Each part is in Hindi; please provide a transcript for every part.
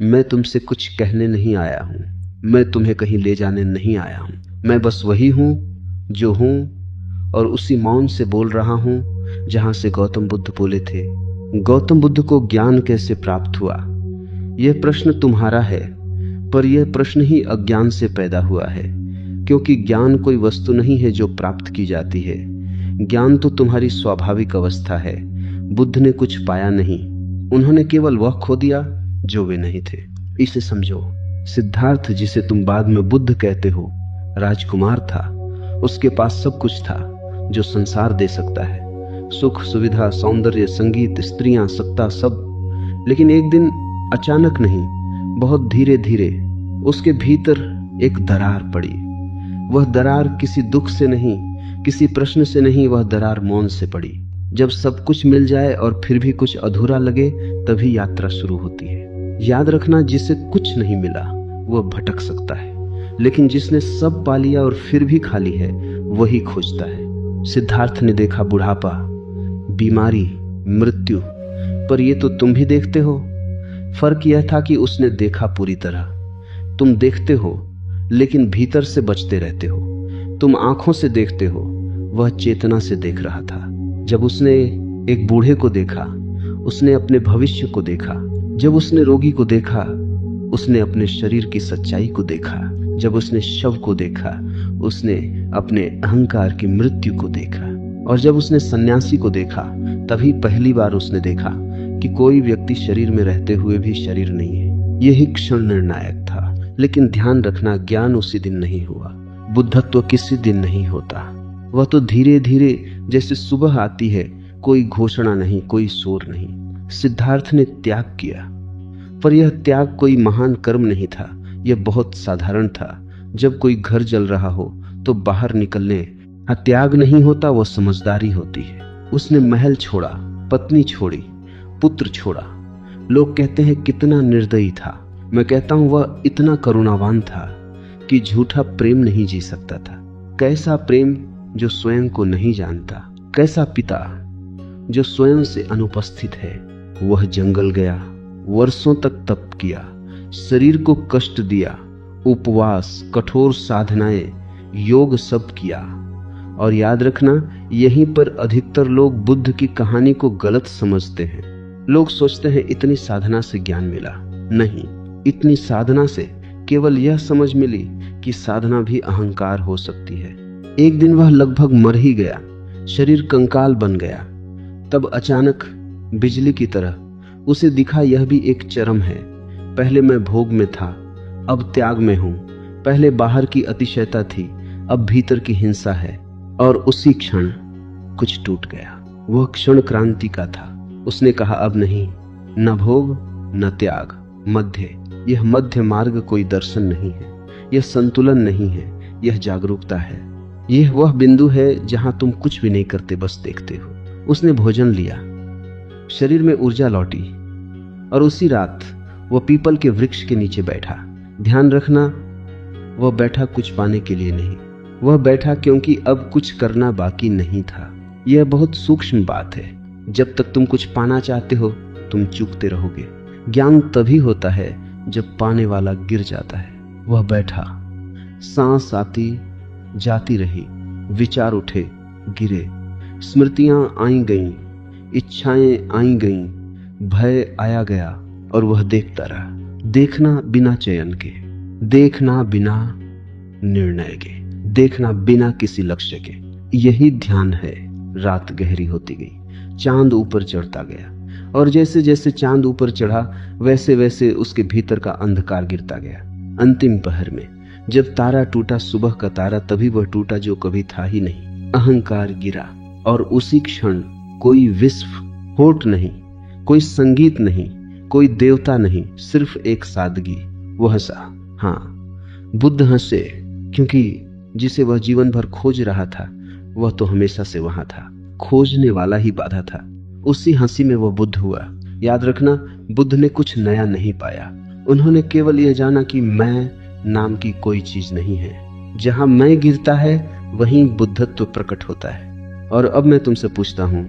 मैं तुमसे कुछ कहने नहीं आया हूं, मैं तुम्हें कहीं ले जाने नहीं आया हूं। मैं बस वही हूं जो हूं, और उसी मौन से बोल रहा हूं जहां से गौतम बुद्ध बोले थे। गौतम बुद्ध को ज्ञान कैसे प्राप्त हुआ? यह प्रश्न तुम्हारा है, पर यह प्रश्न ही अज्ञान से पैदा हुआ है, क्योंकि ज्ञान कोई वस्तु नहीं है जो प्राप्त की जाती है। ज्ञान तो तुम्हारी स्वाभाविक अवस्था है। बुद्ध ने कुछ पाया नहीं, उन्होंने केवल वह खो दिया जो वे नहीं थे। इसे समझो। सिद्धार्थ, जिसे तुम बाद में बुद्ध कहते हो, राजकुमार था। उसके पास सब कुछ था जो संसार दे सकता है, सुख, सुविधा, सौंदर्य, संगीत, स्त्रियां, सत्ता, सब। लेकिन एक दिन अचानक नहीं, बहुत धीरे धीरे उसके भीतर एक दरार पड़ी। वह दरार किसी दुख से नहीं, किसी प्रश्न से नहीं, वह दरार मौन से पड़ी। जब सब कुछ मिल जाए और फिर भी कुछ अधूरा लगे, तभी यात्रा शुरू होती है। याद रखना, जिसे कुछ नहीं मिला वह भटक सकता है, लेकिन जिसने सब पा लिया और फिर भी खाली है, वही खोजता है। सिद्धार्थ ने देखा बुढ़ापा, बीमारी, मृत्यु, पर ये तो तुम भी देखते हो। फर्क यह था कि उसने देखा पूरी तरह। तुम देखते हो लेकिन भीतर से बचते रहते हो। तुम आंखों से देखते हो, वह चेतना से देख रहा था। जब उसने एक बूढ़े को देखा, उसने अपने भविष्य को देखा। जब उसने रोगी को देखा, उसने अपने शरीर की सच्चाई को देखा। जब उसने शव को देखा, उसने अपने अहंकार की मृत्यु को देखा। और जब उसने सन्यासी को देखा, तभी पहली बार उसने देखा कि कोई व्यक्ति शरीर में रहते हुए भी शरीर नहीं है। यही क्षण निर्णायक था। लेकिन ध्यान रखना, ज्ञान उसी दिन नहीं हुआ, बुद्धत्व किसी दिन नहीं होता। वह तो धीरे धीरे जैसे सुबह आती है, कोई घोषणा नहीं, कोई शोर नहीं। सिद्धार्थ ने त्याग किया, पर यह त्याग कोई महान कर्म नहीं था, यह बहुत साधारण था। जब कोई घर जल रहा हो तो बाहर निकलने त्याग नहीं होता, वह समझदारी होती है। उसने महल छोड़ा, पत्नी छोड़ी, पुत्र छोड़ा। लोग कहते हैं कितना निर्दयी था। मैं कहता हूं वह इतना करुणावान था कि झूठा प्रेम नहीं जी सकता था। कैसा प्रेम जो स्वयं को नहीं जानता, कैसा पिता जो स्वयं से अनुपस्थित है। वह जंगल गया, वर्षों तक तप किया, शरीर को कष्ट दिया, उपवास, कठोर साधनाएं, योग सब किया। और याद रखना, यहीं पर अधिकतर लोग बुद्ध की कहानी को गलत समझते हैं। लोग सोचते हैं इतनी साधना से ज्ञान मिला। नहीं, इतनी साधना से केवल यह समझ मिली कि साधना भी अहंकार हो सकती है। एक दिन वह लगभग मर ही गया, शरीर कंकाल बन गया। तब अचानक बिजली की तरह उसे दिखा, यह भी एक चरम है। पहले मैं भोग में था, अब त्याग में हूं। पहले बाहर की अतिशयता थी, अब भीतर की हिंसा है। और उसी क्षण कुछ टूट गया। वह क्षण क्रांति का था। उसने कहा, अब नहीं, न भोग न त्याग, मध्य। यह मध्य मार्ग कोई दर्शन नहीं है, यह संतुलन नहीं है, यह जागरूकता है। यह वह बिंदु है जहां तुम कुछ भी नहीं करते, बस देखते हो। उसने भोजन लिया, शरीर में ऊर्जा लौटी, और उसी रात वह पीपल के वृक्ष के नीचे बैठा। ध्यान रखना, वह बैठा कुछ पाने के लिए नहीं, वह बैठा क्योंकि अब कुछ करना बाकी नहीं था। यह बहुत सूक्ष्म बात है। जब तक तुम कुछ पाना चाहते हो, तुम चूकते रहोगे। ज्ञान तभी होता है जब पाने वाला गिर जाता है। वह बैठा, सांस आती जाती रही, विचार उठे, गिरे, स्मृतियां आई गईं, इच्छाएं आई गईं, भय आया गया, और वह देखता रहा। देखना बिना चयन के, देखना बिना निर्णय के, देखना बिना किसी लक्ष्य के। यही ध्यान है। रात गहरी होती गई, चांद ऊपर चढ़ता गया, और जैसे जैसे चांद ऊपर चढ़ा, वैसे वैसे उसके भीतर का अंधकार गिरता गया। अंतिम पहर में जब तारा टूटा, सुबह का तारा, तभी वह टूटा जो कभी था ही नहीं। अहंकार गिरा, और उसी क्षण कोई विस्फोट नहीं, कोई संगीत नहीं, कोई देवता नहीं, सिर्फ एक सादगी। वह हंसा। हाँ, बुद्ध हंसे, क्योंकि जिसे वह जीवन भर खोज रहा था, वह तो हमेशा से वहां था। खोजने वाला ही बाधा था। उसी हंसी में वह बुद्ध हुआ। याद रखना, बुद्ध ने कुछ नया नहीं पाया। उन्होंने केवल यह जाना कि मैं नाम की कोई चीज नहीं है। जहां मैं गिरता है, वहीं बुद्धत्व प्रकट होता है। और अब मैं तुमसे पूछता हूं,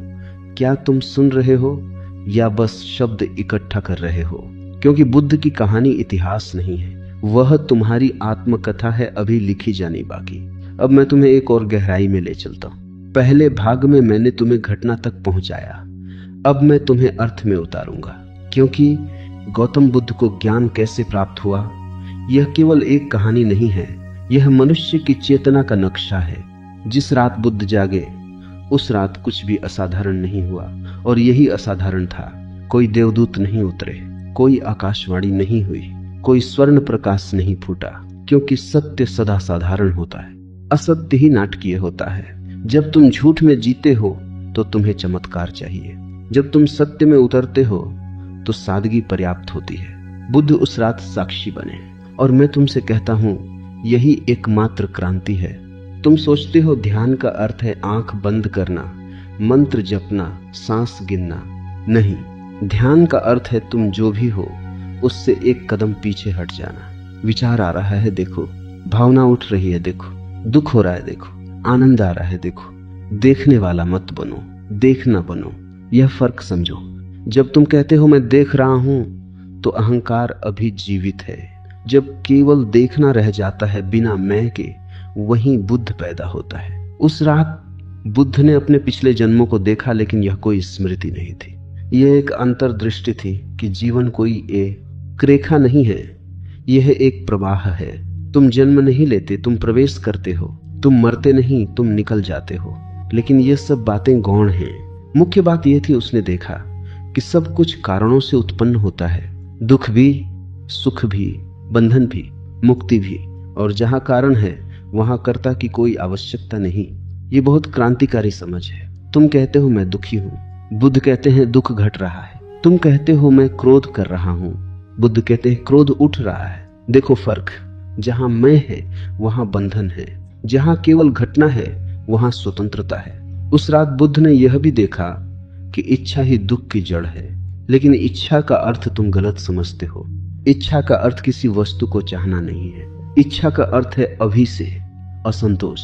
क्या तुम सुन रहे हो या बस शब्द इकट्ठा कर रहे हो? क्योंकि बुद्ध की कहानी इतिहास नहीं है, वह तुम्हारी आत्मकथा है, अभी लिखी जानी बाकी। अब मैं तुम्हें एक और गहराई में ले चलता हूं। पहले भाग में मैंने तुम्हें घटना तक पहुंचाया, अब मैं तुम्हें अर्थ में उतारूंगा। क्योंकि गौतम बुद्ध को ज्ञान कैसे प्राप्त हुआ, यह केवल एक कहानी नहीं है, यह मनुष्य की चेतना का नक्शा है। जिस रात बुद्ध जागे उस रात कुछ भी असाधारण नहीं हुआ, और यही असाधारण था। कोई देवदूत नहीं उतरे, कोई आकाशवाणी नहीं हुई, कोई स्वर्ण प्रकाश नहीं फूटा, क्योंकि सत्य सदा साधारण होता है, असत्य ही नाटकीय होता है। जब तुम झूठ में जीते हो तो तुम्हें चमत्कार चाहिए, जब तुम सत्य में उतरते हो तो सादगी पर्याप्त होती है। बुद्ध उस रात साक्षी बने, और मैं तुमसे कहता हूं यही एकमात्र क्रांति है। तुम सोचते हो ध्यान का अर्थ है आंख बंद करना, मंत्र जपना, सांस गिनना। नहीं, ध्यान का अर्थ है तुम जो भी हो उससे एक कदम पीछे हट जाना। विचार आ रहा है देखो, भावना उठ रही है देखो, दुख हो रहा है देखो, आनंद आ रहा है देखो। देखने वाला मत बनो, देखना बनो। यह फर्क समझो। जब तुम कहते हो मैं देख रहा हूं तो अहंकार अभी जीवित है। जब केवल देखना रह जाता है बिना मैं के, वहीं बुद्ध पैदा होता है। उस रात बुद्ध ने अपने पिछले जन्मों को देखा, लेकिन यह कोई स्मृति नहीं थी, यह एक अंतर्दृष्टि थी कि जीवन कोई एक रेखा नहीं है, यह एक प्रवाह है। तुम जन्म नहीं लेते, तुम प्रवेश करते हो। तुम मरते नहीं, तुम निकल जाते हो। लेकिन ये सब बातें गौण हैं। मुख्य बात यह थी, उसने देखा कि सब कुछ कारणों से उत्पन्न होता है, दुख भी, सुख भी, बंधन भी, मुक्ति भी, और जहां कारण है वहां कर्ता की कोई आवश्यकता नहीं। ये बहुत क्रांतिकारी समझ है। तुम कहते हो मैं दुखी हूं, बुद्ध कहते हैं दुख घट रहा है। तुम कहते हो मैं क्रोध कर रहा हूं, बुद्ध कहते हैं क्रोध उठ रहा है। देखो फर्क, जहां मैं है वहां बंधन है, जहां केवल घटना है वहां स्वतंत्रता है। उस रात बुद्ध ने यह भी देखा कि इच्छा ही दुख की जड़ है। लेकिन इच्छा का अर्थ तुम गलत समझते हो। इच्छा का अर्थ किसी वस्तु को चाहना नहीं है। इच्छा का अर्थ है अभी से असंतोष।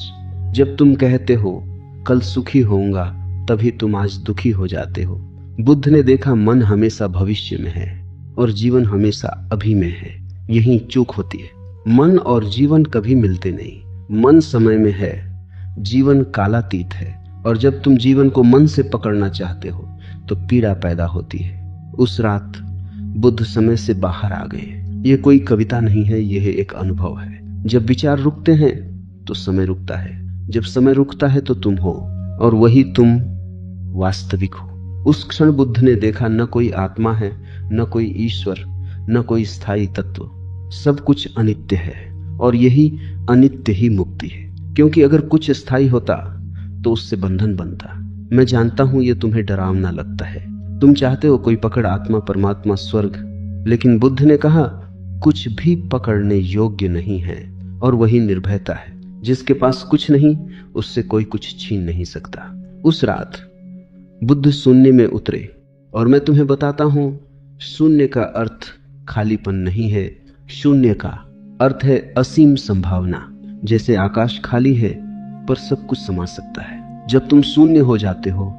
जब तुम कहते हो कल सुखी होऊंगा, तभी तुम आज दुखी हो जाते हो। बुद्ध ने देखा मन हमेशा भविष्य में है और जीवन हमेशा अभी में है। यही चूक होती है। मन और जीवन कभी मिलते नहीं। मन समय में है, जीवन कालातीत है। और जब तुम जीवन को मन से पकड़ना चाहते हो तो पीड़ा पैदा होती है। उस रात बुद्ध समय से बाहर आ गए। यह कोई कविता नहीं है, यह एक अनुभव है। जब विचार रुकते हैं तो समय रुकता है, जब समय रुकता है तो तुम हो, और वही तुम वास्तविक हो। उस क्षण बुद्ध ने देखा न कोई आत्मा है, न कोई ईश्वर, न कोई स्थायी तत्व। सब कुछ अनित्य है, और यही अनित्य ही मुक्ति है। क्योंकि अगर कुछ स्थायी होता तो उससे बंधन बनता। मैं जानता हूं यह तुम्हें डरावना लगता है। तुम चाहते हो कोई पकड़, आत्मा, परमात्मा, स्वर्ग। लेकिन बुद्ध ने कहा कुछ भी पकड़ने योग्य नहीं है, और वही निर्भयता है। जिसके पास कुछ नहीं उससे कोई कुछ छीन नहीं सकता। उस रात बुद्ध शून्य में उतरे, और मैं तुम्हें बताता हूं शून्य का अर्थ खालीपन नहीं है। शून्य का अर्थ है असीम संभावना। जैसे आकाश खाली है पर सब कुछ समा सकता है। जब तुम शून्य हो जाते हो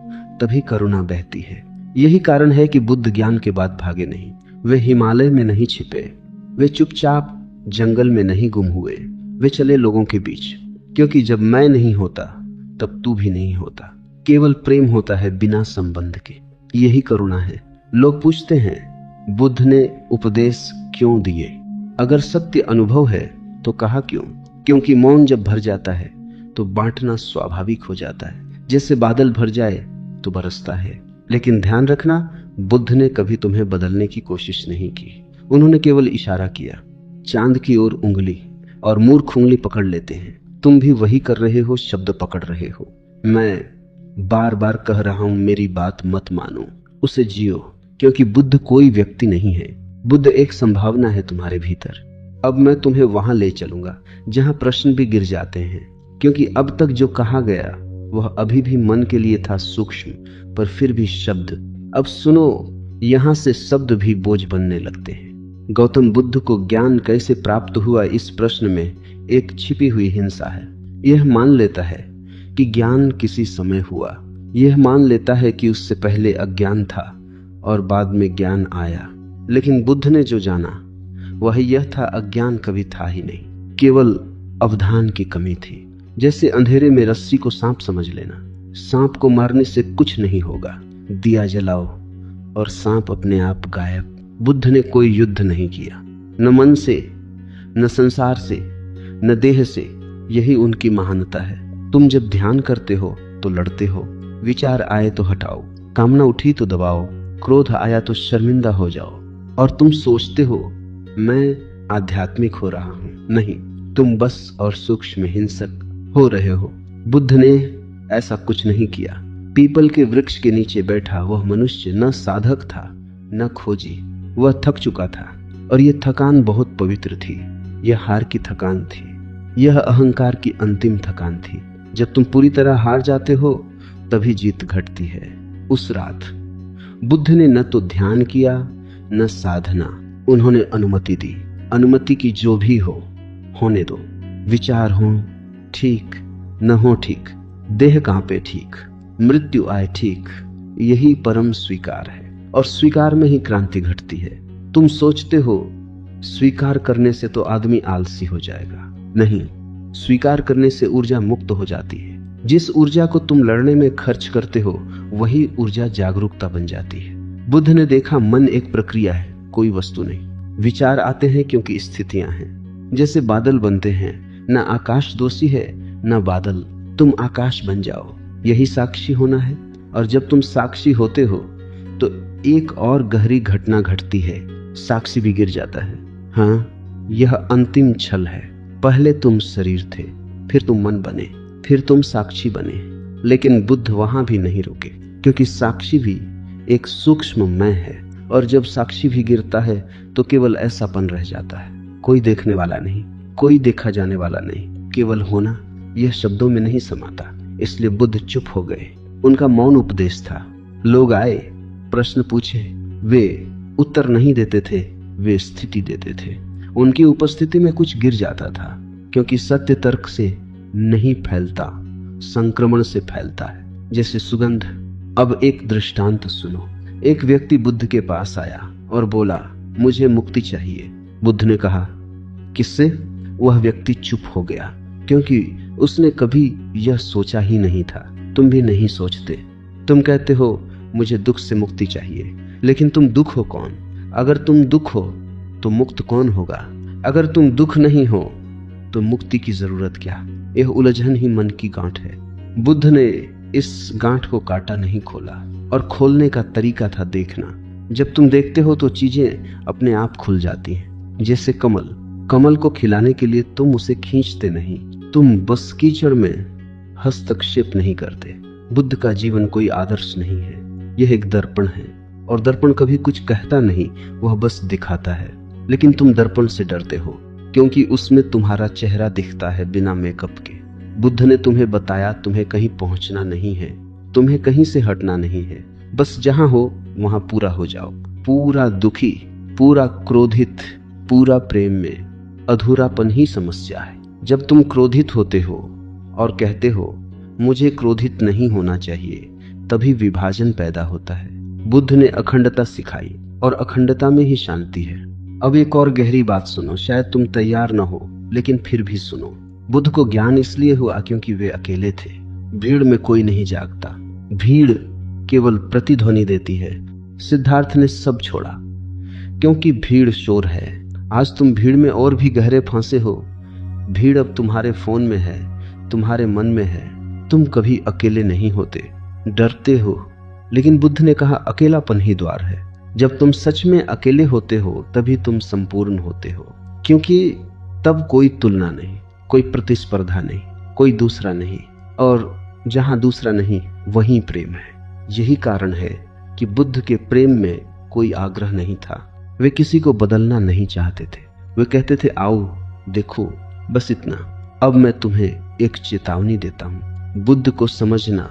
तभी करुणा बहती है। यही कारण है कि बुद्ध ज्ञान के बाद भागे नहीं। वे हिमालय में नहीं छिपे, वे चुपचाप जंगल में नहीं गुम हुए, वे चले लोगों के बीच। क्योंकि जब मैं नहीं होता तब तू भी नहीं होता। केवल प्रेम होता है बिना संबंध के। यही करुणा है। लोग पूछते हैं बुद्ध ने उपदेश क्यों दिए? अगर सत्य अनुभव है तो कहा क्यों? क्योंकि मौन जब भर जाता है तो बांटना स्वाभाविक हो जाता है। जैसे बादल भर जाए तो बरसता है। लेकिन ध्यान रखना, बुद्ध ने कभी तुम्हें बदलने की कोशिश नहीं की। उन्होंने केवल इशारा किया, चांद की ओर उंगली, और मूर्ख उंगली पकड़ लेते हैं। तुम भी वही कर रहे हो, शब्द पकड़ रहे हो। मैं बार बार कह रहा हूं मेरी बात मत मानो, उसे जियो। क्योंकि बुद्ध कोई व्यक्ति नहीं है, बुद्ध एक संभावना है तुम्हारे भीतर। अब मैं तुम्हें वहां ले चलूंगा जहां प्रश्न भी गिर जाते हैं। क्योंकि अब तक जो कहा गया वह अभी भी मन के लिए था सूक्ष्म, पर फिर भी शब्द। अब सुनो, यहां से शब्द भी बोझ बनने लगते हैं। गौतम बुद्ध को ज्ञान कैसे प्राप्त हुआ, इस प्रश्न में एक छिपी हुई हिंसा है। यह मान लेता है कि ज्ञान किसी समय हुआ, यह मान लेता है कि उससे पहले अज्ञान था और बाद में ज्ञान आया। लेकिन बुद्ध ने जो जाना वह यह था, अज्ञान कभी था ही नहीं, केवल अवधान की कमी थी। जैसे अंधेरे में रस्सी को सांप समझ लेना। सांप को मारने से कुछ नहीं होगा, दिया जलाओ और सांप अपने आप गायब। बुद्ध ने कोई युद्ध नहीं किया, न मन से, न संसार से, न देह से। यही उनकी महानता है। तुम जब ध्यान करते हो तो लड़ते हो, विचार आए तो हटाओ, कामना उठी तो दबाओ, क्रोध आया तो शर्मिंदा हो जाओ, और तुम सोचते हो मैं आध्यात्मिक हो रहा हूं। नहीं, तुम बस और सूक्ष्म हिंसक हो रहे हो। बुद्ध ने ऐसा कुछ नहीं किया। पीपल के वृक्ष के नीचे बैठा वह मनुष्य न साधक था न खोजी। वह थक चुका था और यह थकान बहुत पवित्र थी। यह हार की थकान थी, यह अहंकार की अंतिम थकान थी। जब तुम पूरी तरह हार जाते हो तभी जीत घटती है। उस रात बुद्ध ने न तो ध्यान किया न साधना। उन्होंने अनुमति दी, अनुमति की जो भी हो होने दो। विचार हो ठीक, न हो ठीक, देह कांपे ठीक, मृत्यु आए ठीक, यही परम स्वीकार है। और स्वीकार में ही क्रांति घटती है। तुम सोचते हो स्वीकार करने से तो आदमी आलसी हो जाएगा। नहीं, स्वीकार करने से ऊर्जा मुक्त हो जाती है। जिस ऊर्जा को तुम लड़ने में खर्च करते हो वही ऊर्जा जागरूकता बन जाती है। बुद्ध ने देखा मन एक प्रक्रिया है, कोई वस्तु नहीं। विचार आते हैं क्योंकि स्थितियां हैं। जैसे बादल बनते हैं, न आकाश दोषी है न बादल। तुम आकाश बन जाओ, यही साक्षी होना है। और जब तुम साक्षी होते हो तो एक और गहरी घटना घटती है, साक्षी भी गिर जाता है। हाँ, यह अंतिम छल है। पहले तुम शरीर थे, फिर तुम मन बने, फिर तुम साक्षी बने। लेकिन बुद्ध वहां भी नहीं रुके, क्योंकि साक्षी भी एक सूक्ष्म मैं है। और जब साक्षी भी गिरता है तो केवल ऐसापन रह जाता है, कोई देखने वाला नहीं, कोई देखा जाने वाला नहीं। केवल होना यह शब्दों में नहीं समाता। इसलिए बुद्ध चुप हो गए। उनका मौन उपदेश था। लोग आए, प्रश्न पूछे, वे उत्तर नहीं देते थे, वे स्थिति देते थे। उनकी उपस्थिति में कुछ गिर जाता था, क्योंकि सत्य तर्क से नहीं फैलता, संक्रमण से फैलता है, जैसे सुगंध। अब एक दृष्टांत सुनो। एक व्यक्ति बुद्ध के पास आया और बोला, मुझे मुक्ति चाहिए। बुद्ध ने कहा, किससे? वह व्यक्ति चुप हो गया, क्योंकि उसने कभी यह सोचा ही नहीं था। तुम भी नहीं सोचते। तुम कहते हो मुझे दुख से मुक्ति चाहिए, लेकिन तुम दुख हो कौन? अगर तुम दुख हो तो मुक्त कौन होगा? अगर तुम दुख नहीं हो तो मुक्ति की जरूरत क्या? यह उलझन ही मन की गांठ है। बुद्ध ने इस गांठ को काटा नहीं, खोला। और खोलने का तरीका था देखना। जब तुम देखते हो तो चीजें अपने आप खुल जाती हैं। जैसे कमल को खिलाने के लिए तुम उसे खींचते नहीं, तुम बस कीचड़ में हस्तक्षेप नहीं करते। बुद्ध का जीवन कोई आदर्श नहीं है, यह एक दर्पण है। और दर्पण कभी कुछ कहता नहीं, वह बस दिखाता है। लेकिन तुम दर्पण से डरते हो, क्योंकि उसमें तुम्हारा चेहरा दिखता है बिना मेकअप के। बुद्ध ने तुम्हें बताया तुम्हें कहीं पहुंचना नहीं है, तुम्हें कहीं से हटना नहीं है। बस जहां हो वहां पूरा हो जाओ। पूरा दुखी, पूरा क्रोधित, पूरा प्रेम में अधूरापन ही समस्या है। जब तुम क्रोधित होते हो और कहते हो मुझे क्रोधित नहीं होना चाहिए, तभी विभाजन पैदा होता है। बुद्ध ने अखंडता सिखाई और अखंडता में ही शांति है। अब एक और गहरी बात सुनो, शायद तुम तैयार न हो, लेकिन फिर भी सुनो। बुद्ध को ज्ञान इसलिए हुआ क्योंकि वे अकेले थे। भीड़ में कोई नहीं जागता, भीड़ केवल प्रतिध्वनि देती है। सिद्धार्थ ने सब छोड़ा, क्योंकि भीड़ शोर है। आज तुम भीड़ में और भी गहरे फंसे हो। भीड़ अब तुम्हारे फोन में है, तुम्हारे मन में है। तुम कभी अकेले नहीं होते, डरते हो। लेकिन बुद्ध ने कहा अकेलापन ही द्वार है। जब तुम सच में अकेले होते हो तभी तुम संपूर्ण होते हो, क्योंकि तब कोई तुलना नहीं, कोई प्रतिस्पर्धा नहीं, कोई दूसरा नहीं। और जहां दूसरा नहीं वहीं प्रेम है। यही कारण है कि बुद्ध के प्रेम में कोई आग्रह नहीं था। वे किसी को बदलना नहीं चाहते थे। वे कहते थे आओ देखो, बस इतना। अब मैं तुम्हें एक चेतावनी देता हूं, बुद्ध को समझना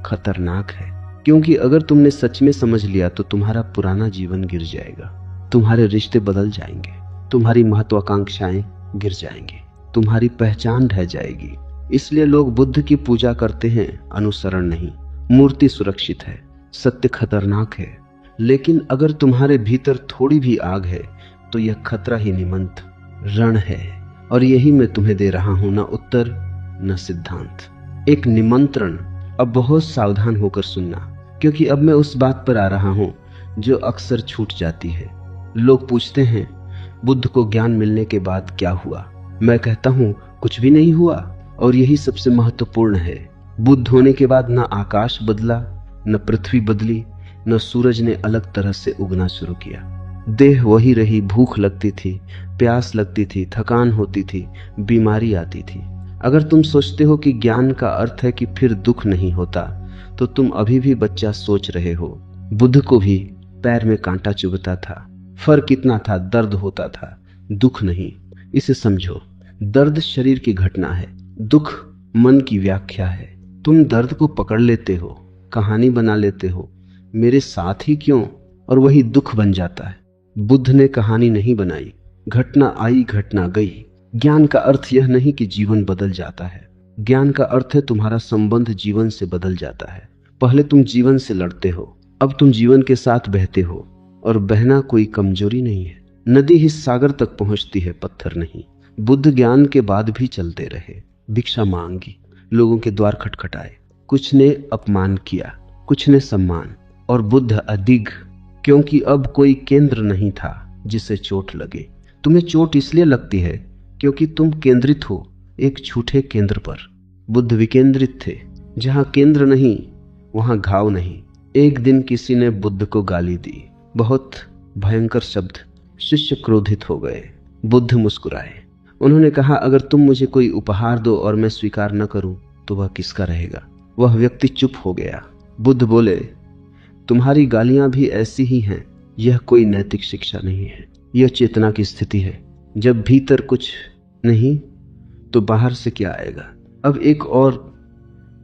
खतरनाक है, क्योंकि अगर तुमने सच में समझ लिया तो तुम्हारा पुराना जीवन गिर जाएगा, तुम्हारे रिश्ते बदल जाएंगे, तुम्हारी महत्वाकांक्षाएं गिर जाएंगी, तुम्हारी पहचान ढह जाएगी। इसलिए लोग बुद्ध की पूजा करते हैं, अनुसरण नहीं। मूर्ति सुरक्षित है, सत्य खतरनाक है, लेकिन अगर तुम्हारे भीतर थोड़ी भी आग है तो यह खतरा ही निमंत रण है। और यही मैं तुम्हें दे रहा हूं, न उत्तर न सिद्धांत, एक निमंत्रण। अब बहुत सावधान होकर सुनना, क्योंकि अब मैं उस बात पर आ रहा हूं जो अक्सर छूट जाती है। लोग पूछते हैं बुद्ध को ज्ञान मिलने के बाद क्या हुआ। मैं कहता हूं कुछ भी नहीं हुआ, और यही सबसे महत्वपूर्ण है। बुद्ध होने के बाद न आकाश बदला, न पृथ्वी बदली, न सूरज ने अलग तरह से उगना शुरू किया। देह वही रही, भूख लगती थी, प्यास लगती थी, थकान होती थी, बीमारी आती थी। अगर तुम सोचते हो कि ज्ञान का अर्थ है कि फिर दुख नहीं होता, तो तुम अभी भी बच्चा सोच रहे हो। बुद्ध को भी पैर में कांटा चुभता था। फर्क इतना था, दर्द होता था, दुख नहीं। इसे समझो, दर्द शरीर की घटना है, दुख मन की व्याख्या है। तुम दर्द को पकड़ लेते हो, कहानी बना लेते हो, मेरे साथ ही क्यों, और वही दुख बन जाता है। बुद्ध ने कहानी नहीं बनाई, घटना आई, घटना गई। ज्ञान का अर्थ यह नहीं कि जीवन बदल जाता है। ज्ञान का अर्थ है तुम्हारा संबंध जीवन से बदल जाता है। पहले तुम जीवन से लड़ते हो, अब तुम जीवन के साथ बहते हो। और बहना कोई कमजोरी नहीं है। नदी ही सागर तक पहुंचती है, पत्थर नहीं। बुद्ध ज्ञान के बाद भी चलते रहे, भिक्षा मांगी, लोगों के द्वार खटखटाए। कुछ ने अपमान किया, कुछ ने सम्मान, और बुद्ध अडिग, क्योंकि अब कोई केंद्र नहीं था जिसे चोट लगे। तुम्हें चोट इसलिए लगती है क्योंकि तुम केंद्रित हो एक झूठे केंद्र पर। बुद्ध विकेंद्रित थे, जहां केंद्र नहीं वहां घाव नहीं। एक दिन किसी ने बुद्ध को गाली दी, बहुत भयंकर शब्द। शिष्य क्रोधित हो गए। बुद्ध मुस्कुराए। उन्होंने कहा, अगर तुम मुझे कोई उपहार दो और मैं स्वीकार न करूं तो वह किसका रहेगा। वह व्यक्ति चुप हो गया। बुद्ध बोले, तुम्हारी गालियां भी ऐसी ही हैं। यह कोई नैतिक शिक्षा नहीं है, यह चेतना की स्थिति है। जब भीतर कुछ नहीं तो बाहर से क्या आएगा। अब एक और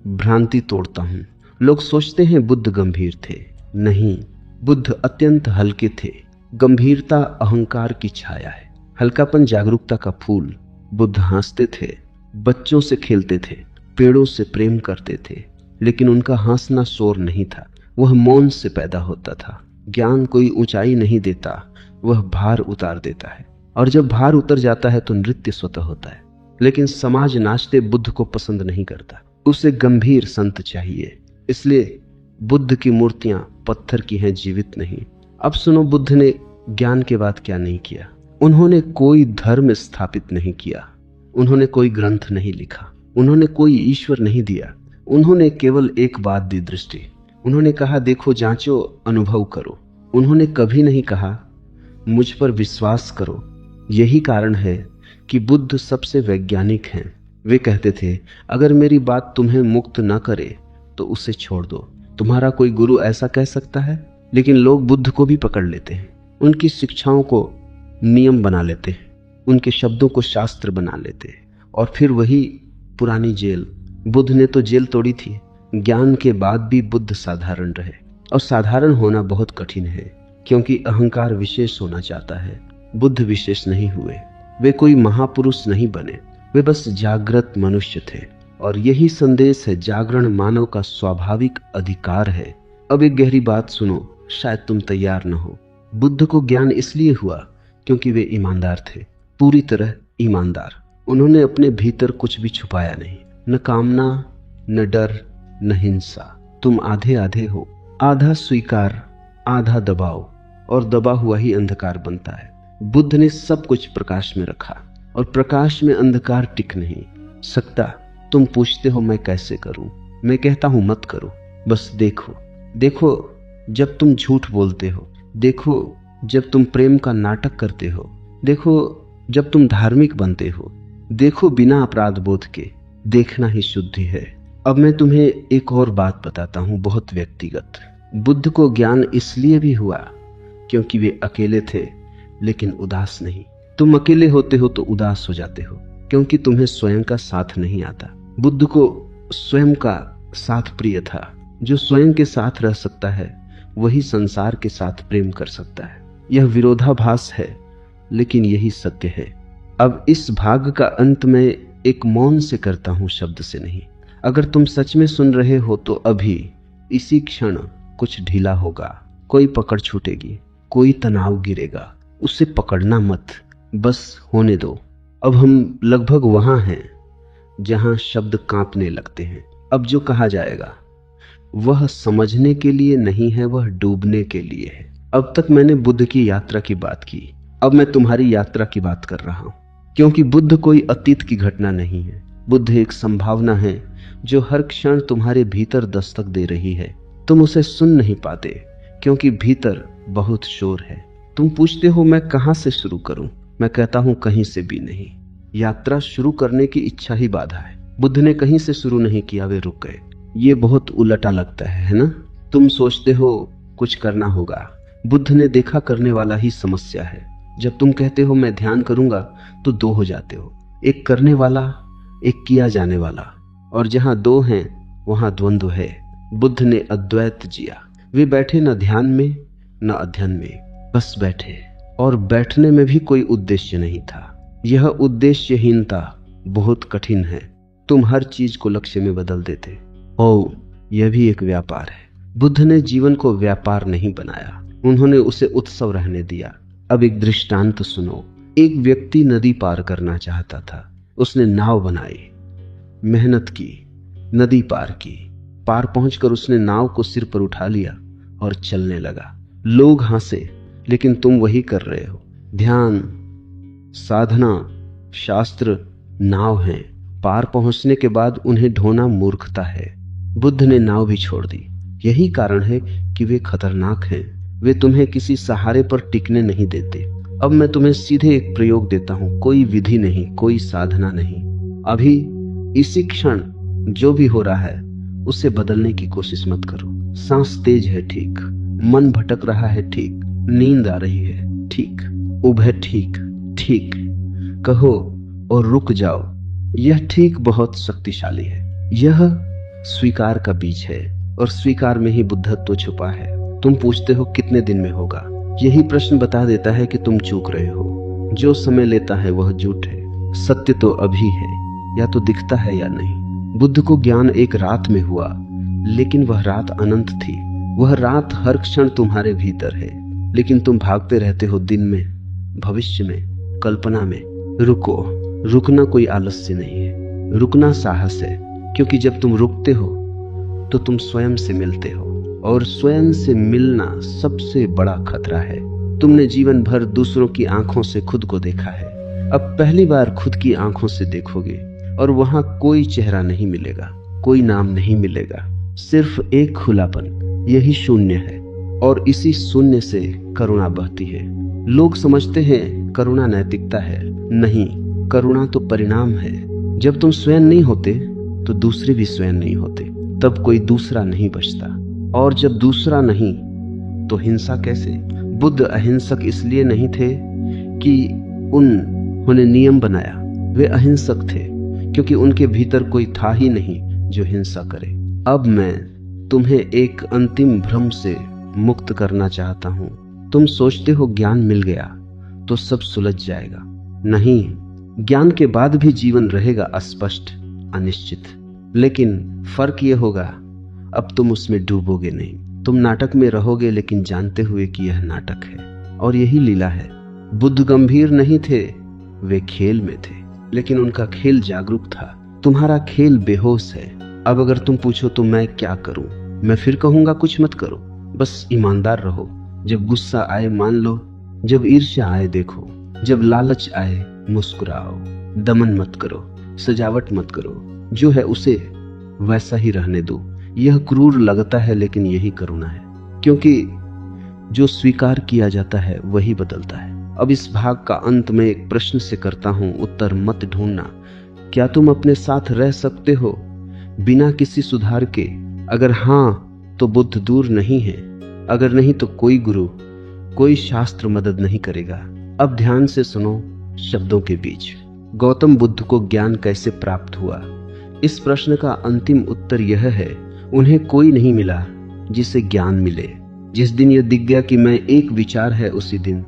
भ्रांति तोड़ता हूं। लोग सोचते हैं बुद्ध गंभीर थे। नहीं, बुद्ध अत्यंत हल्के थे। गंभीरता अहंकार की छाया है, हल्कापन जागरूकता का फूल। बुद्ध हंसते थे, बच्चों से खेलते थे, पेड़ों से प्रेम करते थे, लेकिन उनका हंसना शोर नहीं था, वह मौन से पैदा होता था। ज्ञान कोई ऊंचाई नहीं देता, वह भार उतार देता है, और जब भार उतर जाता है तो नृत्य स्वतः होता है। लेकिन समाज नाचते बुद्ध को पसंद नहीं करता, उसे गंभीर संत चाहिए। इसलिए बुद्ध की मूर्तियां पत्थर की हैं, जीवित नहीं। अब सुनो, बुद्ध ने ज्ञान के बाद क्या नहीं किया। उन्होंने कोई धर्म स्थापित नहीं किया, उन्होंने कोई ग्रंथ नहीं लिखा, उन्होंने कोई ईश्वर नहीं दिया। उन्होंने केवल एक बात दी, दृष्टि। उन्होंने कहा, देखो, जांचो, अनुभव करो। उन्होंने कभी नहीं कहा मुझ पर विश्वास करो। यही कारण है कि बुद्ध सबसे वैज्ञानिक हैं। वे कहते थे, अगर मेरी बात तुम्हें मुक्त न करे तो उसे छोड़ दो। तुम्हारा कोई गुरु ऐसा कह सकता है। लेकिन लोग बुद्ध को भी पकड़ लेते हैं, उनकी शिक्षाओं को नियम बना लेते हैं, उनके शब्दों को शास्त्र बना लेते हैं, और फिर वही पुरानी जेल। बुद्ध ने तो जेल तोड़ी थी। ज्ञान के बाद भी बुद्ध साधारण रहे, और साधारण होना बहुत कठिन है, क्योंकि अहंकार विशेष होना चाहता है। बुद्ध विशेष नहीं हुए, वे कोई महापुरुष नहीं बने, वे बस जागृत मनुष्य थे। और यही संदेश है, जागरण मानव का स्वाभाविक अधिकार है। अब एक गहरी बात सुनो, शायद तुम तैयार न हो। बुद्ध को ज्ञान इसलिए हुआ क्योंकि वे ईमानदार थे, पूरी तरह ईमानदार। उन्होंने अपने भीतर कुछ भी छुपाया नहीं, न कामना, न डर, न हिंसा। तुम आधे आधे हो, आधा स्वीकार, आधा दबाव, और दबा हुआ ही अंधकार बनता है। बुद्ध ने सब कुछ प्रकाश में रखा, और प्रकाश में अंधकार टिक नहीं सकता। तुम पूछते हो मैं कैसे करूं। मैं कहता हूं मत करो, बस देखो। देखो जब तुम झूठ बोलते हो, देखो जब तुम प्रेम का नाटक करते हो, देखो जब तुम धार्मिक बनते हो, देखो बिना अपराध बोध के। देखना ही शुद्धि है। अब मैं तुम्हें एक और बात बताता हूं, बहुत व्यक्तिगत। बुद्ध को ज्ञान इसलिए भी हुआ क्योंकि वे अकेले थे, लेकिन उदास नहीं। तुम अकेले होते हो तो उदास हो जाते हो, क्योंकि तुम्हें स्वयं का साथ नहीं आता। बुद्ध को स्वयं का साथ प्रिय था। जो स्वयं के साथ रह सकता है वही संसार के साथ प्रेम कर सकता है। यह विरोधाभास है, लेकिन यही सत्य है। अब इस भाग का अंत में एक मौन से करता हूं, शब्द से नहीं। अगर तुम सच में सुन रहे हो तो अभी इसी क्षण कुछ ढीला होगा, कोई पकड़ छूटेगी, कोई तनाव गिरेगा, उसे पकड़ना मत, बस होने दो। अब हम लगभग वहां हैं जहां शब्द कांपने लगते हैं। अब जो कहा जाएगा वह समझने के लिए नहीं है, वह डूबने के लिए है। अब तक मैंने बुद्ध की यात्रा की बात की, अब मैं तुम्हारी यात्रा की बात कर रहा हूं, क्योंकि बुद्ध कोई अतीत की घटना नहीं है। बुद्ध एक संभावना है जो हर क्षण तुम्हारे भीतर दस्तक दे रही है। तुम उसे सुन नहीं पाते क्योंकि भीतर बहुत शोर है। तुम पूछते हो मैं कहां से शुरू करूं? मैं कहता हूं कहीं से भी नहीं। यात्रा शुरू करने की इच्छा ही बाधा है। बुद्ध ने कहीं से शुरू नहीं किया, वे रुक गए। ये बहुत उलटा लगता है ना? तुम सोचते हो कुछ करना होगा। बुद्ध ने देखा करने वाला ही समस्या है। जब तुम कहते हो मैं ध्यान करूंगा तो दो हो जाते हो, एक करने वाला, एक किया जाने वाला, और जहां दो हैं वहां द्वंद्व है। बुद्ध ने अद्वैत जिया। वे बैठे न ध्यान में न अध्ययन में, बस बैठे, और बैठने में भी कोई उद्देश्य नहीं था। यह उद्देश्यहीनता बहुत कठिन है। तुम हर चीज को लक्ष्य में बदल देते। ओ, यह भी एक व्यापार है। बुद्ध ने जीवन को व्यापार नहीं बनाया, उन्होंने उसे उत्सव रहने दिया। अब एक दृष्टांत सुनो। एक व्यक्ति नदी पार करना चाहता था। उसने नाव बनाई, मेहनत की, नदी पार की। पार पहुंचकर उसने नाव को सिर पर उठा लिया और चलने लगा। लोग हंसे, लेकिन तुम वही कर रहे हो। ध्यान, साधना, शास्त्र नाव हैं। पार पहुंचने के बाद उन्हें ढोना मूर्खता है। बुद्ध ने नाव भी छोड़ दी। यही कारण है कि वे खतरनाक हैं। वे तुम्हें किसी सहारे पर टिकने नहीं देते। अब मैं तुम्हें सीधे एक प्रयोग देता हूं। कोई विधि नहीं, कोई साधना नहीं। अभी इसी क्षण जो भी हो रहा है उसे बदलने की कोशिश मत करो। सांस तेज है, ठीक। मन भटक रहा है, ठीक। नींद आ रही है, ठीक। उभय ठीक, ठीक कहो और रुक जाओ। यह ठीक बहुत शक्तिशाली है। यह स्वीकार का बीज है, और स्वीकार में ही बुद्धत्व छुपा है। तुम पूछते हो कितने दिन में होगा? यही प्रश्न बता देता है कि तुम चूक रहे हो। जो समय लेता है वह झूठ है। सत्य तो अभी है, या तो दिखता है या नहीं। बुद्ध को ज्ञान एक रात में हुआ, लेकिन वह रात अनंत थी। वह रात हर क्षण तुम्हारे भीतर है, लेकिन तुम भागते रहते हो दिन में, भविष्य में, कल्पना में। रुको। रुकना कोई आलस्य नहीं है, रुकना साहस है। क्योंकि जब तुम रुकते हो तो तुम स्वयं से मिलते हो, और स्वयं से मिलना सबसे बड़ा खतरा है। तुमने जीवन भर दूसरों की आंखों से खुद को देखा है। अब पहली बार खुद की आंखों से देखोगे, और वहां कोई चेहरा नहीं मिलेगा, कोई नाम नहीं मिलेगा, सिर्फ एक खुलापन। यही शून्य है, और इसी शून्य से करुणा बहती है। लोग समझते हैं करुणा नैतिकता है। नहीं, करुणा तो परिणाम है। जब तुम स्वयं नहीं होते तो दूसरे भी स्वयं नहीं होते, तब कोई दूसरा नहीं बचता। और जब दूसरा नहीं तो हिंसा कैसे? बुद्ध अहिंसक इसलिए नहीं थे कि उन्होंने नियम बनाया। वे अहिंसक थे क्योंकि उनके भीतर कोई था ही नहीं जो हिंसा करे। अब मैं तुम्हें एक अंतिम भ्रम से मुक्त करना चाहता हूं। तुम सोचते हो ज्ञान मिल गया तो सब सुलझ जाएगा। नहीं, ज्ञान के बाद भी जीवन रहेगा अस्पष्ट, अनिश्चित। लेकिन फर्क यह होगा, अब तुम उसमें डूबोगे नहीं। तुम नाटक में रहोगे, लेकिन जानते हुए कि यह नाटक है। और यही लीला है। बुद्ध गंभीर नहीं थे, वे खेल में थे, लेकिन उनका खेल जागरूक था। तुम्हारा खेल बेहोश है। अब अगर तुम पूछो तो मैं क्या करूं, मैं फिर कहूंगा कुछ मत करो, बस ईमानदार रहो। जब गुस्सा आए मान लो, जब ईर्ष्या आए देखो, जब लालच आए मुस्कुराओ। दमन मत करो, सजावट मत करो। जो है उसे वैसा ही रहने दो। यह क्रूर लगता है, लेकिन यही करुणा है, क्योंकि जो स्वीकार किया जाता है वही बदलता है। अब इस भाग का अंत में एक प्रश्न से करता हूं, उत्तर मत ढूंढना। क्या तुम अपने साथ रह सकते हो बिना किसी सुधार के? अगर हां तो बुद्ध दूर नहीं है, अगर नहीं तो कोई गुरु, कोई शास्त्र मदद नहीं करेगा। अब ध्यान से सुनो शब्दों के बीच। गौतम बुद्ध को ज्ञान कैसे प्राप्त हुआ? इस प्रश्न का अंतिम उत्तर यह है, उन्हें कोई नहीं मिला जिसे ज्ञान मिले। जिस दिन यह दिख गया कि मैं एक विचार है, उसी दिन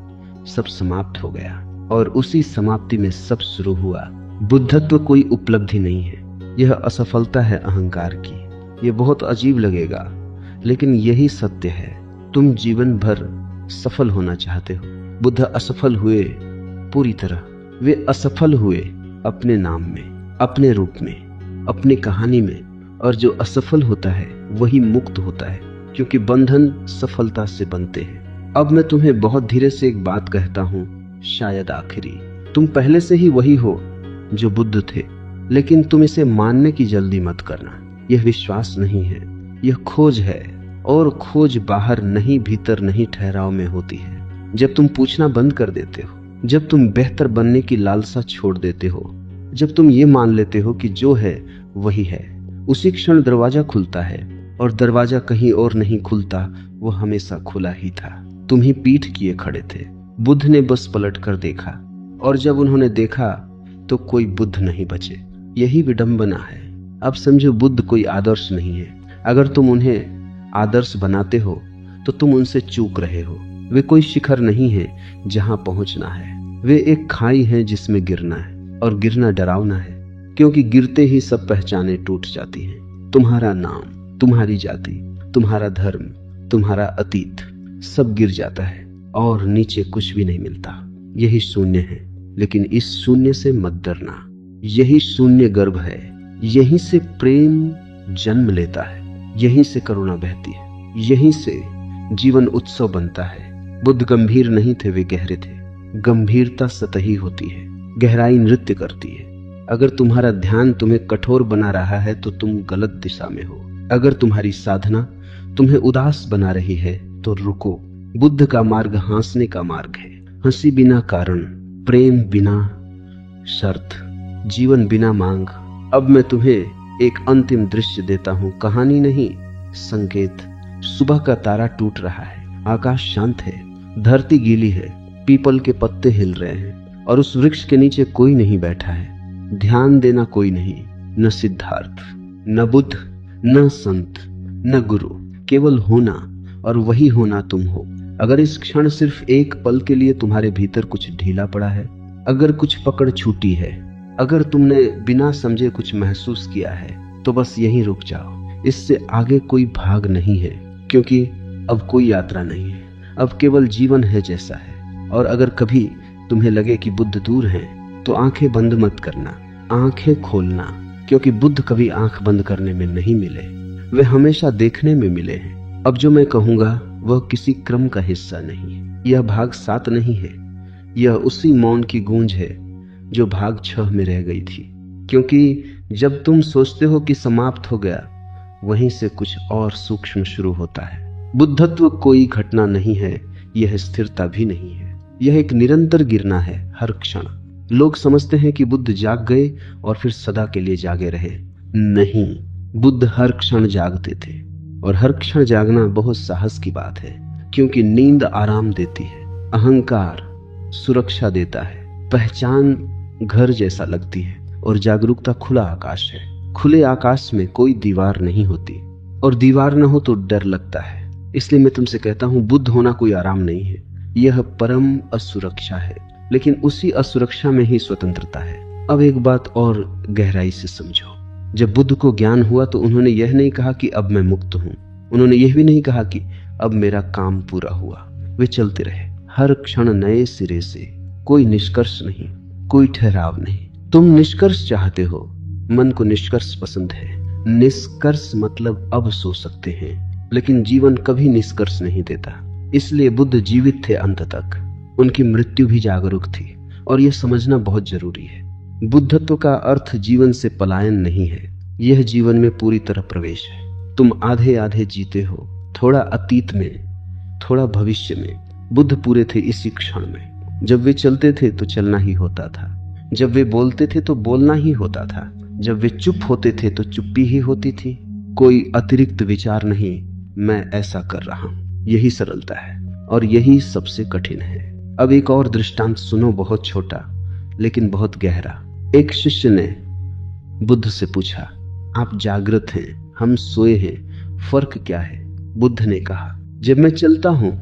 सब समाप्त हो गया, और उसी समाप्ति में सब शुरू हुआ। बुद्धत्व कोई उपलब्धि नहीं है, यह असफलता है अहंकार की। यह बहुत अजीब लगेगा, लेकिन यही सत्य है। तुम जीवन भर सफल होना चाहते हो। बुद्ध असफल हुए पूरी तरह। वे असफल हुए अपने नाम में, अपने रूप में, अपनी कहानी में। और जो असफल होता है वही मुक्त होता है, क्योंकि बंधन सफलता से बनते हैं। अब मैं तुम्हें बहुत धीरे से एक बात कहता हूं, शायद आखिरी। तुम पहले से ही वही हो जो बुद्ध थे, लेकिन तुम इसे मानने की जल्दी मत करना। यह विश्वास नहीं है, यह खोज है। और खोज बाहर नहीं, भीतर नहीं, ठहराव में होती है। जब तुम पूछना बंद कर देते हो, जब तुम बेहतर बनने की लालसा छोड़ देते हो, जब तुम ये मान लेते हो कि जो है वही है, उसी क्षण दरवाजा खुलता है। और दरवाजा कहीं और नहीं खुलता, वो हमेशा खुला ही था। तुम ही पीठ किए खड़े थे। बुद्ध ने बस पलट कर देखा, और जब उन्होंने देखा तो कोई बुद्ध नहीं बचे। यही विडंबना है। अब समझो, बुद्ध कोई आदर्श नहीं है। अगर तुम उन्हें आदर्श बनाते हो तो तुम उनसे चूक रहे हो। वे कोई शिखर नहीं है जहां पहुंचना है। वे एक खाई है जिसमें गिरना है, और गिरना डरावना है, क्योंकि गिरते ही सब पहचाने टूट जाती हैं। तुम्हारा नाम, तुम्हारी जाति, तुम्हारा धर्म, तुम्हारा अतीत, सब गिर जाता है और नीचे कुछ भी नहीं मिलता। यही शून्य है। लेकिन इस शून्य से मत डरना। यही शून्य गर्भ है। यहीं से प्रेम जन्म लेता है, यहीं से करुणा बहती है, यहीं से जीवन उत्सव बनता है। बुद्ध गंभीर नहीं थे, वे गहरे थे। गंभीरता सतही होती है, गहराई नृत्य करती है। अगर तुम्हारा ध्यान तुम्हें कठोर बना रहा है तो तुम गलत दिशा में हो। अगर तुम्हारी साधना तुम्हें उदास बना रही है तो रुको। बुद्ध का मार्ग हंसने का मार्ग है। हंसी बिना कारण, प्रेम बिना शर्त, जीवन बिना मांग। अब मैं तुम्हें एक अंतिम दृश्य देता हूं, कहानी नहीं, संकेत। सुबह का तारा टूट रहा है, आकाश शांत है, धरती गीली है, पीपल के पत्ते हिल रहे हैं, और उस वृक्ष के नीचे कोई नहीं बैठा है। ध्यान देना कोई नहीं, न सिद्धार्थ, न बुद्ध, न संत, न गुरु, केवल होना। और वही होना तुम हो। अगर इस क्षण सिर्फ एक पल के लिए तुम्हारे भीतर कुछ ढीला पड़ा है, अगर कुछ पकड़ छूटी है, अगर तुमने बिना समझे कुछ महसूस किया है, तो बस यहीं रुक जाओ। इससे आगे कोई भाग नहीं है, क्योंकि अब कोई यात्रा नहीं है, अब केवल जीवन है जैसा है। और अगर कभी तुम्हें लगे कि बुद्ध दूर है, तो आंखें बंद मत करना, आंखें खोलना, क्योंकि बुद्ध कभी आंख बंद करने में नहीं मिले, वे हमेशा देखने में मिले हैं। अब जो मैं कहूंगा वह किसी क्रम का हिस्सा नहीं है। यह भाग 7 नहीं है, यह उसी मौन की गूंज है जो भाग 6 में रह गई थी। क्योंकि जब तुम सोचते हो कि समाप्त हो गया, वहीं से कुछ और सूक्ष्म शुरू होता है। बुद्धत्व कोई घटना नहीं है, यह स्थिरता भी नहीं है, यह एक निरंतर गिरना है, हर क्षण। लोग समझते हैं कि बुद्ध जाग गए और फिर सदा के लिए जागे रहे। नहीं, बुद्ध हर क्षण जागते थे, और हर क्षण जागना बहुत साहस की बात है, क्योंकि नींद आराम देती है, अहंकार सुरक्षा देता है, पहचान घर जैसा लगती है, और जागरूकता खुला आकाश है। खुले आकाश में कोई दीवार नहीं होती, और दीवार न हो तो डर लगता है। इसलिए मैं तुमसे कहता हूं, बुद्ध होना कोई आराम नहीं है, यह परम असुरक्षा है, लेकिन उसी असुरक्षा में ही स्वतंत्रता है। अब एक बात और गहराई से समझो। जब बुद्ध को ज्ञान हुआ तो उन्होंने यह नहीं कहा कि अब मैं मुक्त हूं, उन्होंने यह भी नहीं कहा कि अब मेरा काम पूरा हुआ। वे चलते रहे, हर क्षण नए सिरे से, कोई निष्कर्ष नहीं, कोई ठहराव नहीं। तुम निष्कर्ष चाहते हो, मन को निष्कर्ष पसंद है। निष्कर्ष मतलब अब सो सकते हैं, लेकिन जीवन कभी निष्कर्ष नहीं देता। इसलिए बुद्ध जीवित थे अंत तक, उनकी मृत्यु भी जागरूक थी, और यह समझना बहुत जरूरी है। बुद्धत्व का अर्थ जीवन से पलायन नहीं है, यह जीवन में पूरी तरह प्रवेश है। तुम आधे आधे जीते हो, थोड़ा अतीत में, थोड़ा भविष्य में। बुद्ध पूरे थे इसी क्षण में। जब वे चलते थे तो चलना ही होता था, जब वे बोलते थे तो बोलना ही होता था, जब वे चुप होते थे तो चुप्पी ही होती थी। कोई अतिरिक्त विचार नहीं, मैं ऐसा कर रहा हूं। यही सरलता है, और यही सबसे कठिन है। अब एक और दृष्टांत सुनो, बहुत छोटा लेकिन बहुत गहरा। एक शिष्य ने बुद्ध से पूछा, आप जागृत हैं, हम सोए हैं, फर्क क्या है? बुद्ध ने कहा, जब मैं चलता हूं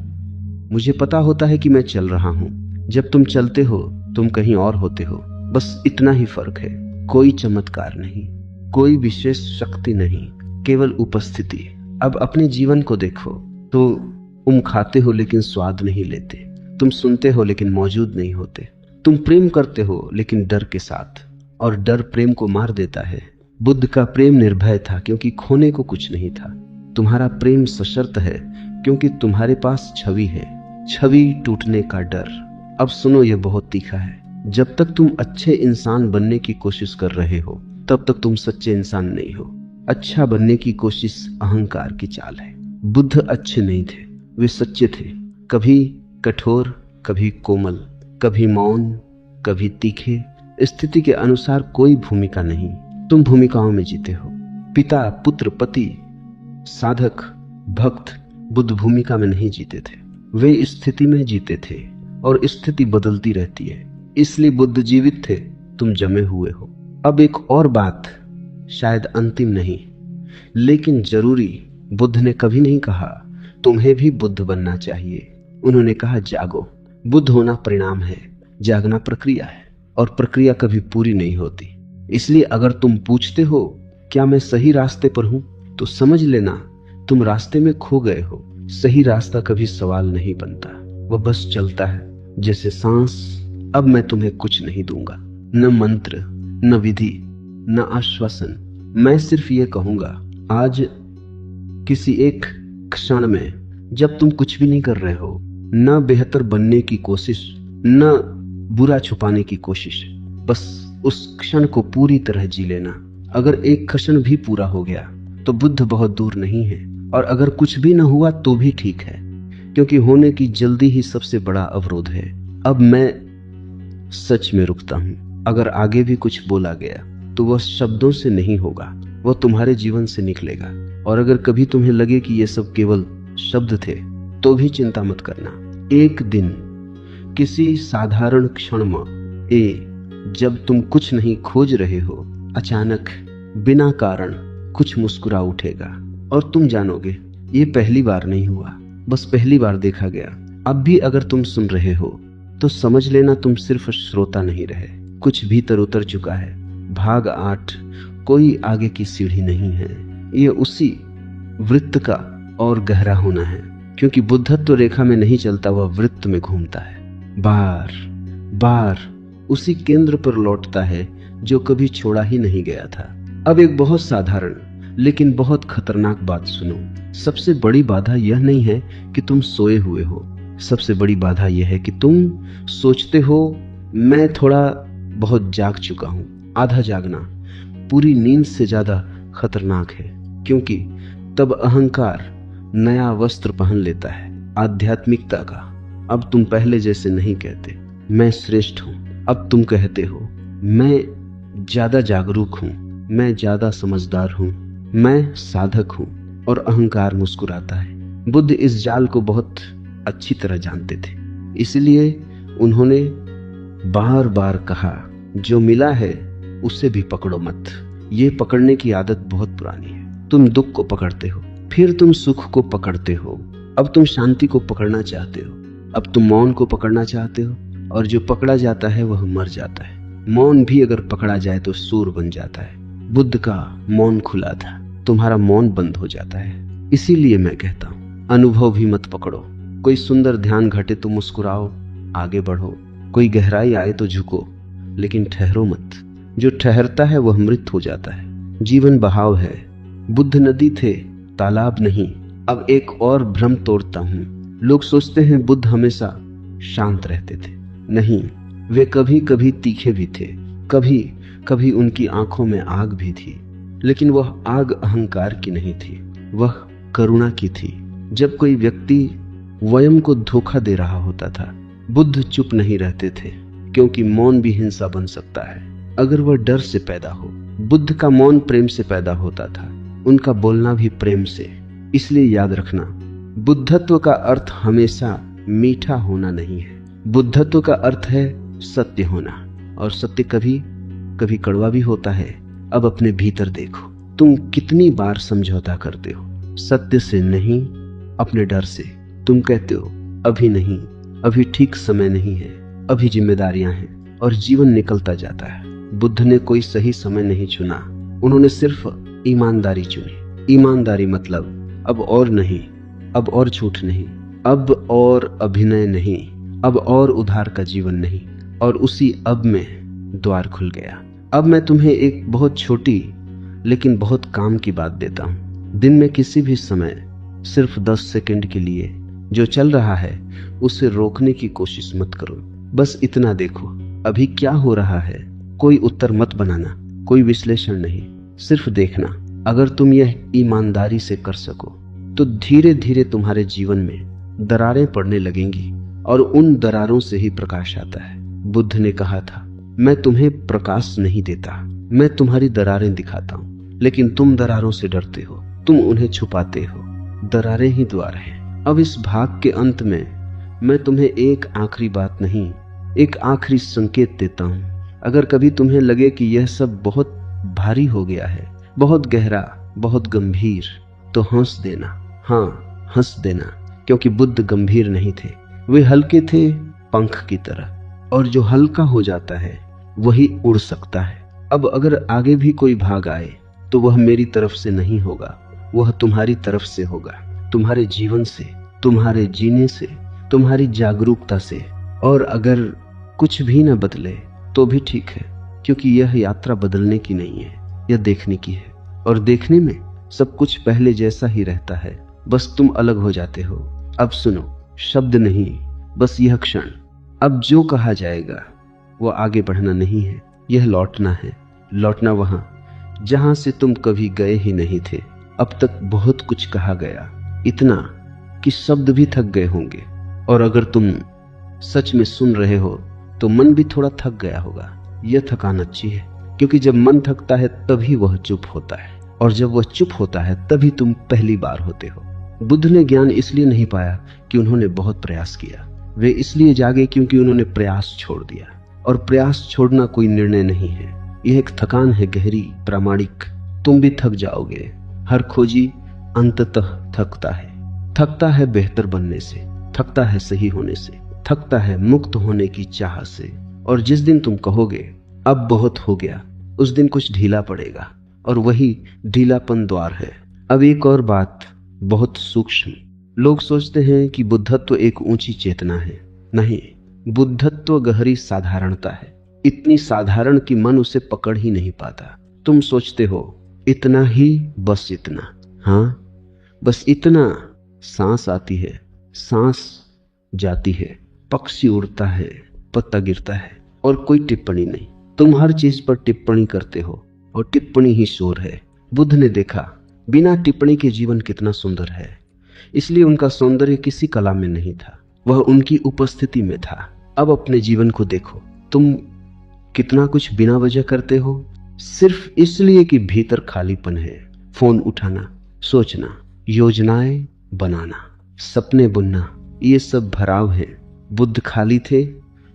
मुझे पता होता है कि मैं चल रहा हूं, जब तुम चलते हो तुम कहीं और होते हो, बस इतना ही फर्क है। कोई चमत्कार नहीं, कोई विशेष शक्ति नहीं, केवल उपस्थिति। अब अपने जीवन को देखो तो तुम खाते हो लेकिन स्वाद नहीं लेते, तुम सुनते हो लेकिन मौजूद नहीं होते, तुम प्रेम करते हो लेकिन डर के साथ, और डर प्रेम को मार देता है। बुद्ध का प्रेम निर्भय था क्योंकि खोने को कुछ नहीं था। तुम्हारा प्रेम सशर्त है क्योंकि तुम्हारे पास छवि है, छवि टूटने का डर। अब सुनो, यह बहुत तीखा है। जब तक तुम अच्छे इंसान बनने की कोशिश कर रहे हो तब तक तुम सच्चे इंसान नहीं हो। अच्छा बनने की कोशिश अहंकार की चाल है। बुद्ध अच्छे नहीं थे, वे सच्चे थे। कभी कठोर, कभी कोमल, कभी मौन, कभी तीखे। स्थिति के अनुसार कोई भूमिका नहीं, तुम भूमिकाओं में जीते हो। पिता, पुत्र, पति, साधक, भक्त। बुद्ध भूमिका में नहीं जीते थे, वे स्थिति में जीते थे, और स्थिति बदलती रहती है। इसलिए बुद्ध जीवित थे, तुम जमे हुए हो। अब एक और बात, शायद अंतिम नहीं लेकिन जरूरी। बुद्ध ने कभी नहीं कहा तुम्हें भी बुद्ध बनना चाहिए। उन्होंने कहा जागो। बुद्ध होना परिणाम है, जागना प्रक्रिया है, और प्रक्रिया कभी पूरी नहीं होती। इसलिए अगर तुम पूछते हो क्या मैं सही रास्ते पर हूं, तो समझ लेना तुम रास्ते में खो गए हो। सही रास्ता कभी सवाल नहीं बनता, वह बस चलता है जैसे सांस। अब मैं तुम्हें कुछ नहीं दूंगा, न मंत्र, न विधि, न आश्वासन। मैं सिर्फ ये कहूंगा, आज किसी एक क्षण में जब तुम कुछ भी नहीं कर रहे हो, न बेहतर बनने की कोशिश, न बुरा छुपाने की कोशिश, बस उस क्षण को पूरी तरह जी लेना। अगर एक क्षण भी पूरा हो गया तो बुद्ध बहुत दूर नहीं है, और अगर कुछ भी न हुआ तो भी ठीक है, क्योंकि होने की जल्दी ही सबसे बड़ा अवरोध है। अब मैं सच में रुकता हूं। अगर आगे भी कुछ बोला गया तो वह शब्दों से नहीं होगा, वह तुम्हारे जीवन से निकलेगा। और अगर कभी तुम्हें लगे कि ये सब केवल शब्द थे तो भी चिंता मत करना। एक दिन किसी साधारण क्षण में, जब तुम कुछ नहीं खोज रहे हो, अचानक बिना कारण कुछ मुस्कुरा उठेगा, और तुम जानोगे ये पहली बार नहीं हुआ, बस पहली बार देखा गया। अब भी अगर तुम सुन रहे हो तो समझ लेना तुम सिर्फ श्रोता नहीं रहे, कुछ भीतर उतर चुका है। भाग 8, कोई आगे की सीढ़ी नहीं है। ये उसी वृत्त का और गहरा होना है, क्योंकि बुद्धत्व रेखा में नहीं चलता, वह वृत्त में घूमता है, बार बार उसी केंद्र पर लौटता है जो कभी छोड़ा ही नहीं गया था। अब एक बहुत साधारण लेकिन बहुत खतरनाक बात सुनो। सबसे बड़ी बाधा यह नहीं है कि तुम सोए हुए हो, सबसे बड़ी बाधा यह है कि तुम सोचते हो मैं थोड़ा बहुत जाग चुका हूं। आधा जागना पूरी नींद से ज्यादा खतरनाक है, क्योंकि तब अहंकार नया वस्त्र पहन लेता है, आध्यात्मिकता का। अब तुम पहले जैसे नहीं कहते मैं श्रेष्ठ हूं, अब तुम कहते हो मैं ज्यादा जागरूक हूं, मैं ज्यादा समझदार हूं, मैं साधक हूं, और अहंकार मुस्कुराता है। बुद्ध इस जाल को बहुत अच्छी तरह जानते थे, इसलिए उन्होंने बार बार कहा जो मिला है उसे भी पकड़ो मत। ये पकड़ने की आदत बहुत पुरानी है। तुम दुख को पकड़ते हो, फिर तुम सुख को पकड़ते हो, अब तुम शांति को पकड़ना चाहते हो, अब तुम मौन को पकड़ना चाहते हो, और जो पकड़ा जाता है वह मर जाता है। मौन भी अगर पकड़ा जाए तो सूर बन जाता है। बुद्ध का मौन खुला था, तुम्हारा मौन बंद हो जाता है। इसीलिए मैं कहता हूं अनुभव भी मत पकड़ो। कोई सुंदर ध्यान घटे तो मुस्कुराओ, आगे बढ़ो। कोई गहराई आए तो झुको, लेकिन ठहरो मत। जो ठहरता है वह मृत हो जाता है। जीवन बहाव है। बुद्ध नदी थे, तालाब नहीं। अब एक और भ्रम तोड़ता हूं। लोग सोचते हैं बुद्ध हमेशा शांत रहते थे। नहीं, वे कभी कभी तीखे भी थे, कभी कभी उनकी आंखों में आग भी थी, लेकिन वह आग अहंकार की नहीं थी, वह करुणा की थी। जब कोई व्यक्ति वयम को धोखा दे रहा होता था, बुद्ध चुप नहीं रहते थे, क्योंकि मौन भी हिंसा बन सकता है अगर वह डर से पैदा हो। बुद्ध का मौन प्रेम से पैदा होता था, उनका बोलना भी प्रेम से। इसलिए याद रखना, बुद्धत्व का अर्थ हमेशा मीठा होना नहीं है। बुद्धत्व का अर्थ है सत्य होना, और सत्य कभी कभी कड़वा भी होता है। अब अपने भीतर देखो, तुम कितनी बार समझौता करते हो सत्य से नहीं, अपने डर से। तुम कहते हो अभी नहीं, अभी ठीक समय नहीं है, अभी जिम्मेदारियां हैं, और जीवन निकलता जाता है। बुद्ध ने कोई सही समय नहीं चुना, उन्होंने सिर्फ ईमानदारी चुनी। ईमानदारी मतलब अब और नहीं, अब और झूठ नहीं, अब और अभिनय नहीं, अब और उधार का जीवन नहीं। और उसी अब में द्वार खुल गया। अब मैं तुम्हें एक बहुत छोटी लेकिन बहुत काम की बात देता हूं। दिन में किसी भी समय सिर्फ 10 सेकंड के लिए जो चल रहा है उसे रोकने की कोशिश मत करो। बस इतना देखो अभी क्या हो रहा है। कोई उत्तर मत बनाना, कोई विश्लेषण नहीं, सिर्फ देखना। अगर तुम यह ईमानदारी से कर सको तो धीरे धीरे तुम्हारे जीवन में दरारें पड़ने लगेंगी और उन दरारों से ही प्रकाश आता है। बुद्ध ने कहा था, मैं तुम्हें प्रकाश नहीं देता, मैं तुम्हारी दरारें दिखाता हूं, लेकिन तुम दरारों से डरते हो, तुम उन्हें छुपाते हो। दरारें ही द्वार हैं। अब इस भाग के अंत में मैं तुम्हें एक आखिरी बात नहीं, एक आखिरी संकेत देता हूं। अगर कभी तुम्हें लगे कि यह सब बहुत भारी हो गया है, बहुत गहरा, बहुत गंभीर, तो हंस देना। हाँ, हंस देना, क्योंकि बुद्ध गंभीर नहीं थे, वे हल्के थे पंख की तरह। और जो हल्का हो जाता है वही उड़ सकता है। अब अगर आगे भी कोई भाग आए तो वह मेरी तरफ से नहीं होगा, वह तुम्हारी तरफ से होगा, तुम्हारे जीवन से, तुम्हारे जीने से, तुम्हारी जागरूकता से। और अगर कुछ भी न बदले तो भी ठीक है, क्योंकि यह यात्रा बदलने की नहीं है, यह देखने की है। और देखने में सब कुछ पहले जैसा ही रहता है, बस तुम अलग हो जाते हो। अब सुनो, शब्द नहीं, बस यह क्षण। अब जो कहा जाएगा वो आगे बढ़ना नहीं है, यह लौटना है। लौटना वहां जहां से तुम कभी गए ही नहीं थे। अब तक बहुत कुछ कहा गया, इतना कि शब्द भी थक गए होंगे। और अगर तुम सच में सुन रहे हो तो मन भी थोड़ा थक गया होगा। यह थकान अच्छी है, क्योंकि जब मन थकता है तभी वह चुप होता है, और जब वह चुप होता है तभी तुम पहली बार होते हो। बुद्ध ने ज्ञान इसलिए नहीं पाया कि उन्होंने बहुत प्रयास किया, वे इसलिए जागे क्योंकि उन्होंने प्रयास छोड़ दिया। और प्रयास छोड़ना कोई निर्णय नहीं है, यह एक थकान है, गहरी, प्रामाणिक। तुम भी थक जाओगे। हर खोजी अंततः थकता है। थकता है बेहतर बनने से, थकता है सही होने से, थकता है मुक्त होने की चाह से। और जिस दिन तुम कहोगे अब बहुत हो गया, उस दिन कुछ ढीला पड़ेगा, और वही ढीलापन द्वार है। अब एक और बात बहुत सूक्ष्म। लोग सोचते हैं कि बुद्धत्व एक ऊंची चेतना है। नहीं, बुद्धत्व गहरी साधारणता है, इतनी साधारण कि मन उसे पकड़ ही नहीं पाता। तुम सोचते हो इतना ही, बस इतना, हाँ बस इतना। सांस आती है, सांस जाती है, पक्षी उड़ता है, पत्ता गिरता है, और कोई टिप्पणी नहीं। तुम हर चीज पर टिप्पणी करते हो, और टिप्पणी ही शोर है। बुद्ध ने देखा बिना टिप्पणी के जीवन कितना सुंदर है, इसलिए उनका सौंदर्य किसी कला में नहीं था, वह उनकी उपस्थिति में था। अब अपने जीवन को देखो, तुम कितना कुछ बिना वजह करते हो, सिर्फ इसलिए कि भीतर खालीपन है। फोन उठाना, सोचना, योजनाएं बनाना, सपने बुनना, ये सब भराव है। बुद्ध खाली थे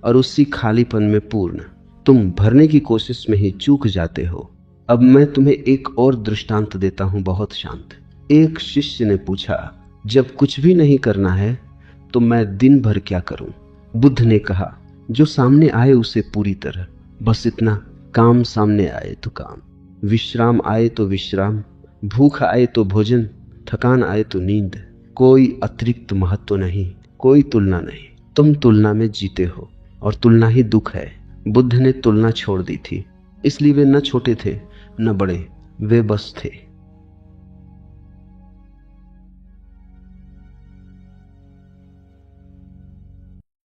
और उसी खालीपन में पूर्ण। तुम भरने की कोशिश में ही चूक जाते हो। अब मैं तुम्हें एक और दृष्टांत देता हूं, बहुत शांत। एक शिष्य ने पूछा, जब कुछ भी नहीं करना है तो मैं दिन भर क्या करूं? बुद्ध ने कहा, जो सामने आए उसे पूरी तरह, बस इतना। काम सामने आए तो काम, विश्राम आए तो विश्राम, भूख आए तो भोजन, थकान आए तो नींद। कोई अतिरिक्त महत्व नहीं, कोई तुलना नहीं। तुम तुलना में जीते हो, और तुलना ही दुख है। बुद्ध ने तुलना छोड़ दी थी, इसलिए वे न छोटे थे न बड़े, वे बस थे।